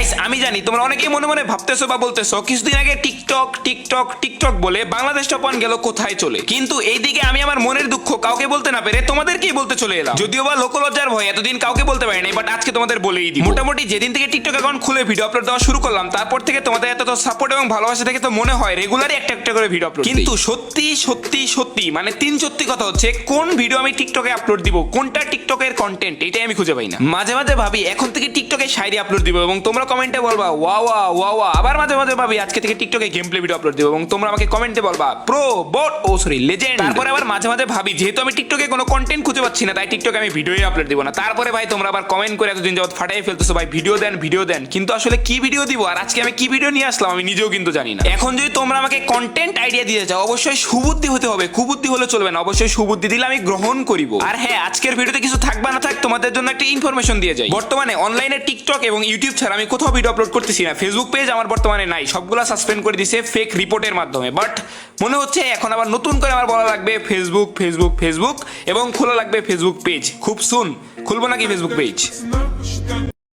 Guys আমি জানি তোমরা অনেকেই মনে মনে ভাবতেছো বা বলতেছো কিছুদিন আগে টিকটক টিকটক টিকটক বলে বাংলাদেশ টপ ওয়ান গেল কোথায় চলে, কিন্তু এইদিকে আমি আমার মনের দুঃখ কাউকে বলতে না পেরে তোমাদেরকেই বলতে চলে এলাম। যদিও বা লোকলজ্জার ভয় এতদিন কাউকে বলতে পারি নাই, বাট আজকে তোমাদের বলেই দিই। মোটামুটি যেদিন থেকে টিকটক অ্যাকাউন্ট খুলে ভিডিও আপলোড দেওয়া শুরু করলাম, তারপর থেকে তোমাদের এত সাপোর্ট এবং ভালোবাসা থেকে তো মনে হয় রেগুলারই একটা একটা করে ভিডিও আপলোড। কিন্তু সত্যি সত্যি সত্যি মানে তিন সত্যি কথা হচ্ছে কোন ভিডিও আমি টিকটকে আপলোড দিব, কোনটা টিকটকের কন্টেন্ট, এটাই আমি খুঁজে পাই না। মাঝে মাঝে ভাবি এখন থেকে টিকটকে শায়রি আপলোড দিব এবং তোমরা কমেন্টে বলবা ওয়া ওয়া ওয়া ওয়া। আবার মাঝে মাঝে ভাবি আজকে থেকে টিকটকে গেম প্লে ভিডিও আপলোড দিব এবং তোমরা আমাকে কমেন্টে বলবা প্রো বট ও সরি লেজেন্ড। তারপরে আবার মাঝে মাঝে ভাবি যেহেতু আমি টিকটকে কোনো কন্টেন্ট খুঁজে পাচ্ছি না, তাই টিকটকে আমি ভিডিওই আপলোড দিব না। তারপরে ভাই তোমরা আবার কমেন্ট করে এতদিন যাবত ফাটাই ফেলতেছো ভাই ভিডিও দেন, কিন্তু আসলে কি ভিডিও দিব আর আজকে আমি কি ভিডিও নিয়ে আসলাম আমি নিজেও কিন্তু জানি না। এখন যদি তোমরা আমাকে কন্টেন্ট আইডিয়া দিতে চাও অবশ্যই সুবুদ্ধি হতে হবে, কুবুদ্ধি হলে চলবে না। অবশ্যই সুবুদ্ধি দিলে আমি গ্রহণ করিব। আর হ্যাঁ, আজকের ভিডিওতে কিছু থাকবা না থাক তোমাদের জন্য একটা ইনফরমেশন দিয়ে যাই। বর্তমানে অনলাইনে টিকটক এবং ইউটিউব ছাড়া আমি কোথাও ভিডিও আপলোড করতেছি না। ফেসবুক পেজ আমার বর্তমানে নাই, সবগুলা সাসপেন্ড করে দিয়েছে ফেক রিপোর্টের মাধ্যমে। বাট মনে হচ্ছে এখন আবার নতুন করে আমার বলা লাগবে ফেসবুক এবং খোলা লাগবে ফেসবুক পেজ। খুব সুন খুলবো নাকি ফেসবুক পেজ।